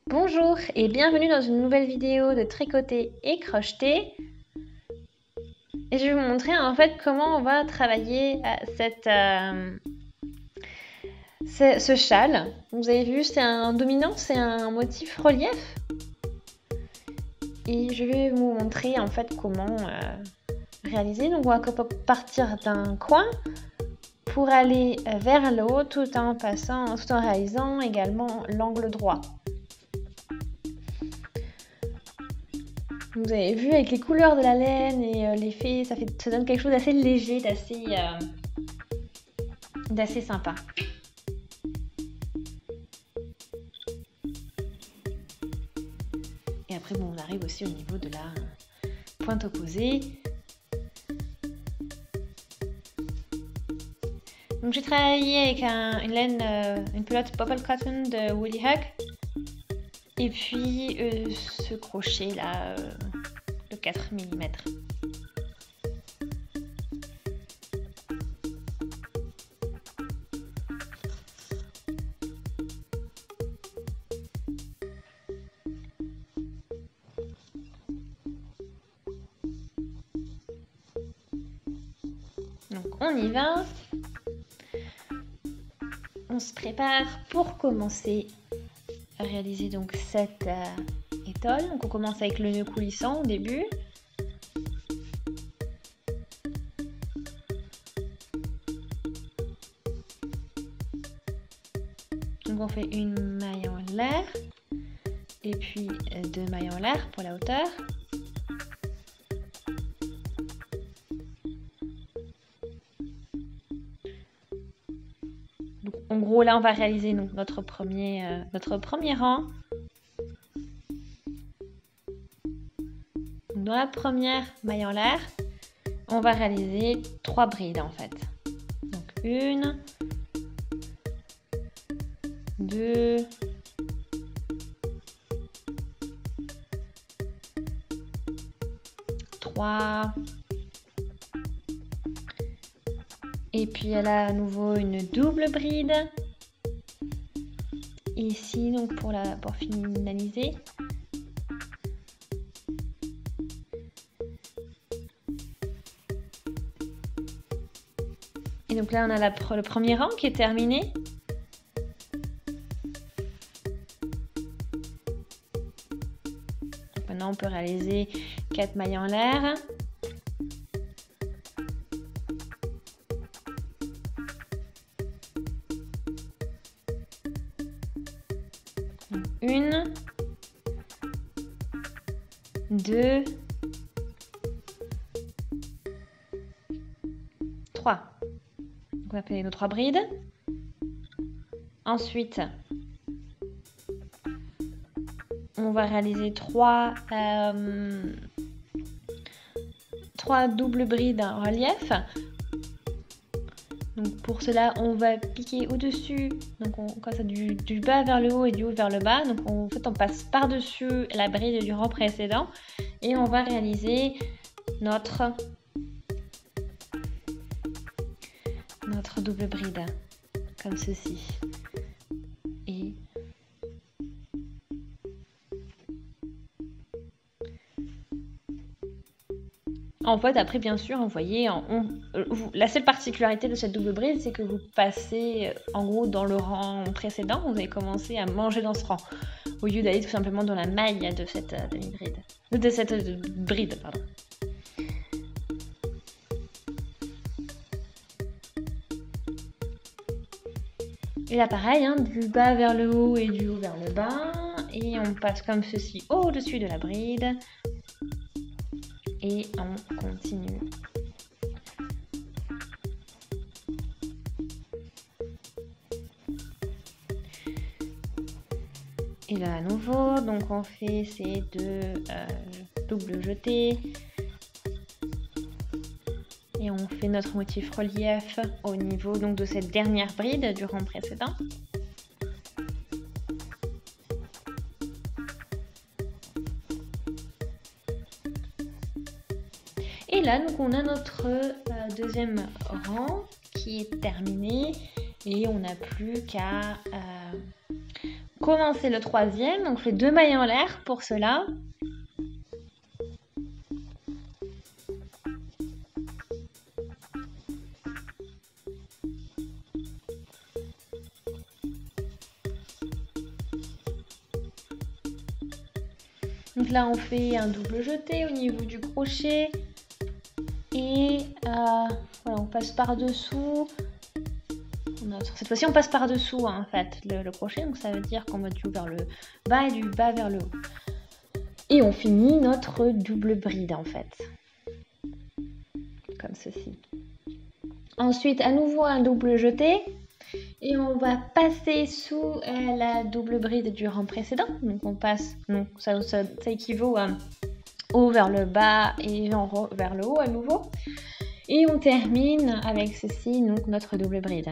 Bonjour et bienvenue dans une nouvelle vidéo de tricoter et crocheter. Et je vais vous montrer en fait comment on va travailler ce châle. Vous avez vu, c'est un dominant, c'est un motif relief. Et je vais vous montrer en fait comment réaliser. Donc on va partir d'un coin pour aller vers le haut tout en réalisant également l'angle droit. Vous avez vu avec les couleurs de la laine et l'effet, ça donne quelque chose d'assez léger, d'assez sympa. Et après, bon, on arrive aussi au niveau de la pointe opposée. Donc j'ai travaillé avec une laine, une pelote Bubble Cotton de Woolly Hug. Et puis ce crochet là de 4 mm. Donc on y va. On se prépare pour commencer à réaliser donc cette étole. Donc on commence avec le nœud coulissant au début. Donc on fait une maille en l'air et puis 2 mailles en l'air pour la hauteur. Donc, en gros là on va réaliser donc, notre premier rang. Donc, dans la première maille en l'air, on va réaliser 3 brides en fait. Donc 1, 2, 3. Et puis elle a à nouveau une double bride. Ici donc pour finaliser. Et donc là on a le premier rang qui est terminé. Donc maintenant on peut réaliser 4 mailles en l'air. Donc 1, 2, 3. Donc on a fait nos 3 brides. Ensuite, on va réaliser 3 doubles brides en relief. Donc pour cela, on va piquer au-dessus, donc comme ça du bas vers le haut et du haut vers le bas. Donc en fait, on passe par-dessus la bride du rang précédent et on va réaliser notre double bride comme ceci. Et en fait, après, bien sûr, vous voyez, la seule particularité de cette double bride, c'est que vous passez, en gros, dans le rang précédent, vous avez commencé à manger dans ce rang, au lieu d'aller tout simplement dans la maille de cette demi-bride. De cette bride, pardon. Et là, pareil, hein, du bas vers le haut et du haut vers le bas. Et on passe comme ceci au-dessus de la bride. Et on continue. Et là à nouveau, donc on fait ces 2 doubles jetés. Et on fait notre motif relief au niveau donc, de cette dernière bride du rang précédent. Et là, donc, on a notre deuxième rang qui est terminé et on n'a plus qu'à commencer le troisième, donc on fait 2 mailles en l'air pour cela. Donc là, on fait un double jeté au niveau du crochet et voilà, on passe par-dessous. Cette fois-ci, on passe par-dessous en fait le crochet, donc ça veut dire qu'on va du haut vers le bas et du bas vers le haut. Et on finit notre double bride en fait, comme ceci. Ensuite, à nouveau un double jeté. Et on va passer sous la double bride du rang précédent. Donc on passe, donc ça équivaut à haut vers le bas et en haut vers le haut à nouveau. Et on termine avec ceci, donc notre double bride.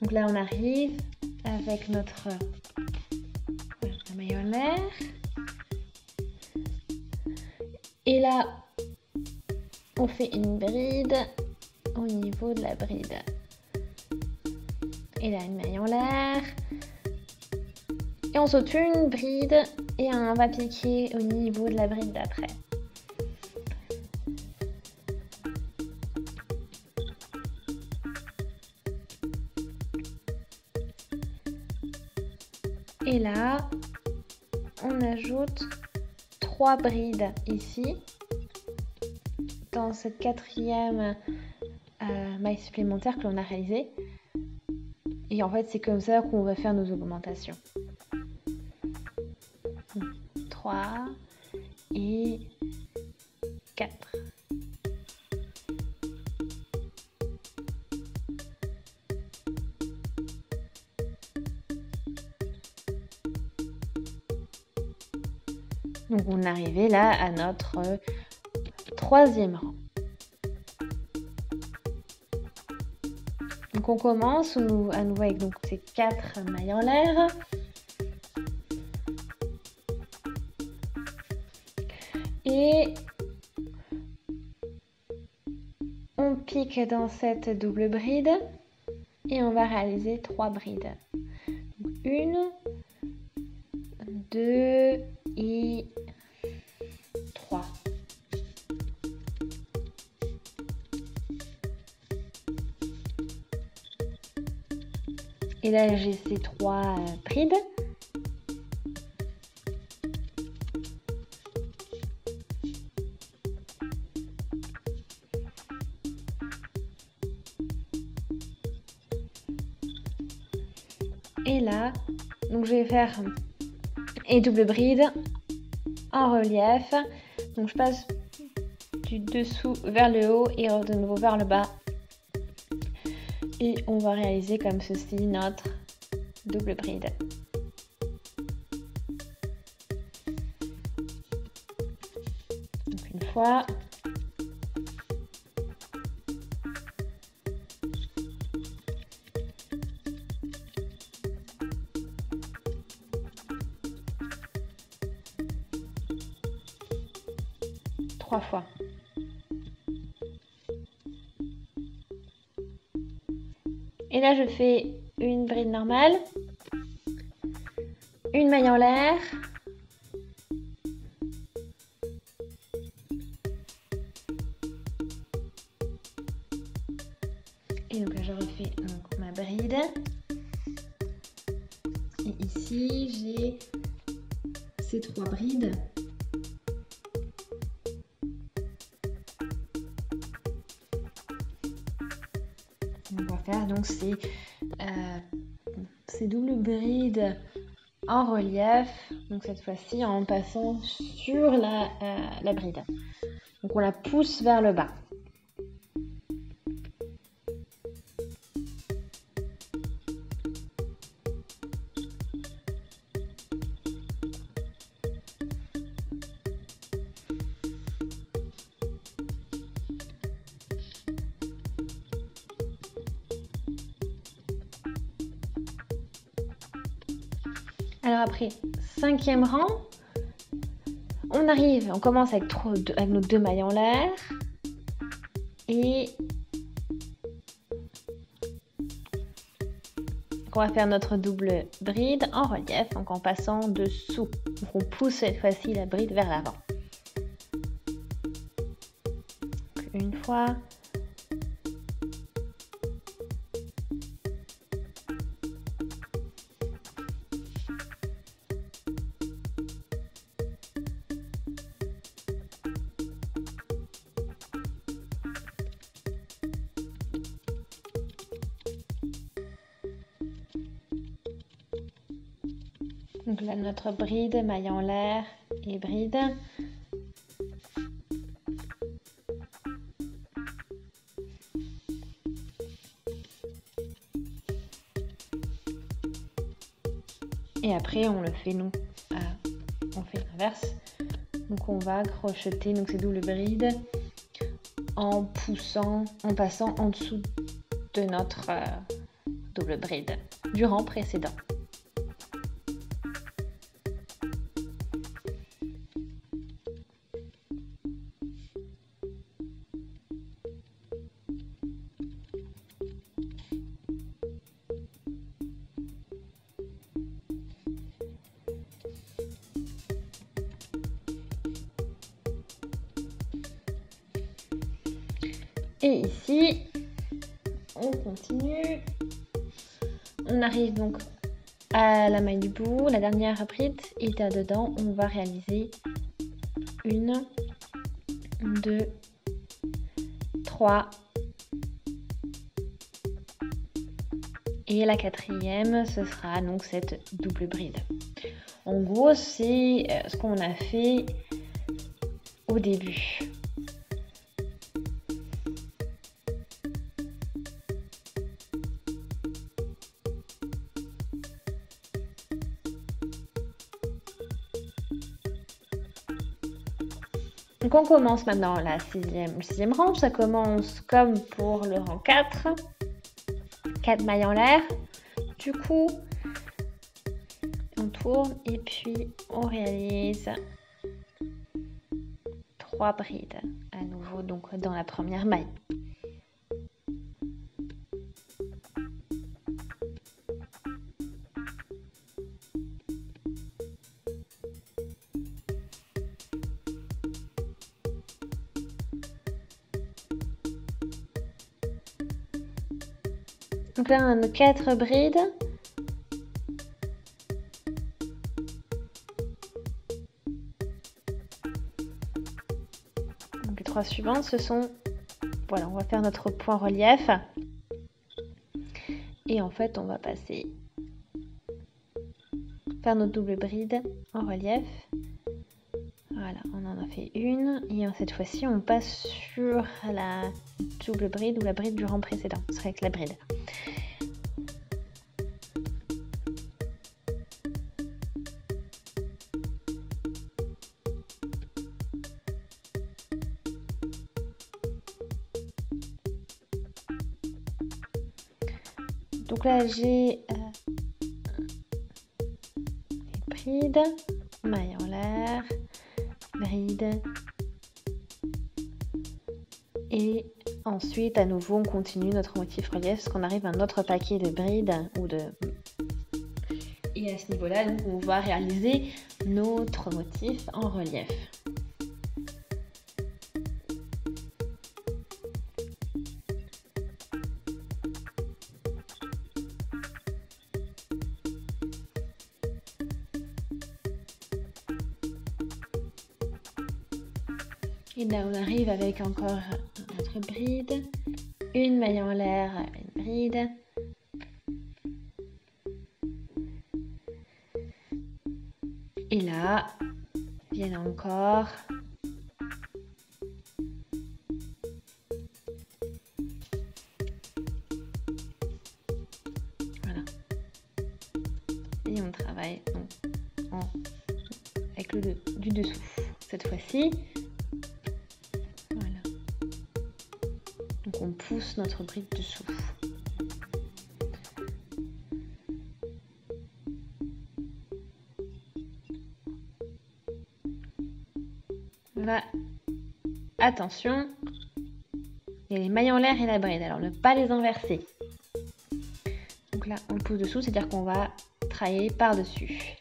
Donc là on arrive avec notre maille en l'air. Et là, on fait une bride au niveau de la bride. Et là, une maille en l'air. Et on saute une bride et on va piquer au niveau de la bride d'après. Et là, on ajoute 3 brides ici, dans cette quatrième maille supplémentaire que l'on a réalisée. Et en fait, c'est comme ça qu'on va faire nos augmentations. 3 et 4. Donc on est arrivé là à notre troisième rang. Donc on commence à nouveau avec donc, ces 4 mailles en l'air. Et on pique dans cette double bride et on va réaliser 3 brides. Donc 1, 2 et 3. Et là j'ai ces 3 brides. Et là, donc je vais faire et double bride en relief. Donc je passe du dessous vers le haut et de nouveau vers le bas. Et on va réaliser comme ceci notre double bride. Donc une fois. Trois fois. Et là, je fais une bride normale, une maille en l'air, et donc là, je refais donc, ma bride. Et ici, j'ai ces 3 brides. On va faire donc ces doubles brides en relief, donc cette fois-ci en passant sur la bride. Donc on la pousse vers le bas. Alors après, 5e rang, On commence avec nos 2 mailles en l'air. Et on va faire notre double bride en relief, donc en passant dessous. Donc on pousse cette fois-ci la bride vers l'avant. Une fois. Donc là, notre bride, maille en l'air et bride. Et après, on le fait, nous, on fait l'inverse. Donc on va crocheter donc ces doubles brides en passant en dessous de notre double bride du rang précédent. Et ici, on continue. On arrive donc à la maille du bout, la dernière bride, et là-dedans, on va réaliser 1, 2, 3. Et la 4e, ce sera donc cette double bride. En gros, c'est ce qu'on a fait au début. Donc on commence maintenant le 6e rang. Ça commence comme pour le rang 4. 4 mailles en l'air. Du coup, on tourne et puis on réalise 3 brides à nouveau donc dans la première maille. Donc là, on a nos 4 brides. Donc les 3 suivantes, ce sont... Voilà, on va faire notre point relief. Et en fait, on va faire notre double bride en relief. Voilà, on en a fait une. Et cette fois-ci, on passe sur la double bride ou la bride du rang précédent. Ce serait avec la bride. Donc là, j'ai bride, maille en l'air, bride. Et ensuite, à nouveau, on continue notre motif relief parce qu'on arrive à un autre paquet de brides Et à ce niveau-là, donc, on va réaliser notre motif en relief. Et là, on arrive avec encore notre bride, une maille en l'air, une bride. Et là, viennent encore voilà. Et on travaille donc avec du dessous cette fois-ci. Voilà. Donc on pousse notre bride dessous. Là, attention, il y a les mailles en l'air et la bride, alors ne pas les inverser. Donc là, on le pousse dessous, c'est-à-dire qu'on va travailler par-dessus.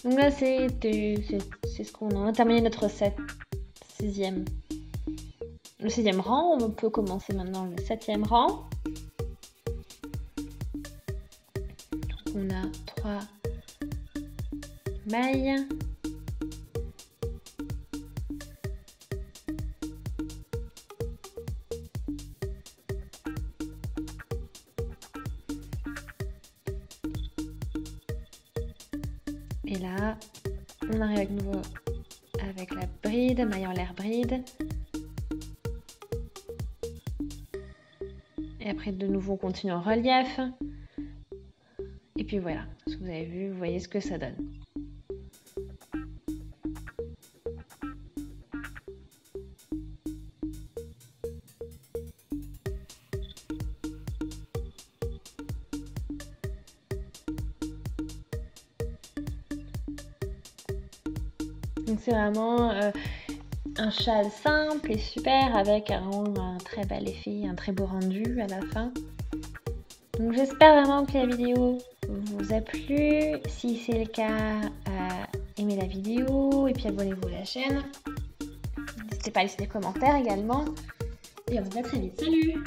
Donc là, c'est ce qu'on a terminé notre sixième. Le 6e rang, on peut commencer maintenant le 7e rang. Donc on a 3 mailles. Et là, on arrive avec nouveau avec la bride, maille en l'air bride. Et après, de nouveau, on continue en relief. Et puis voilà, ce que vous avez vu, vous voyez ce que ça donne. Donc c'est vraiment un châle simple et super avec un très bel effet, un très beau rendu à la fin. Donc j'espère vraiment que la vidéo vous a plu. Si c'est le cas, aimez la vidéo et puis abonnez-vous à la chaîne. N'hésitez pas à laisser des commentaires également. Et on se dit à très vite. Salut!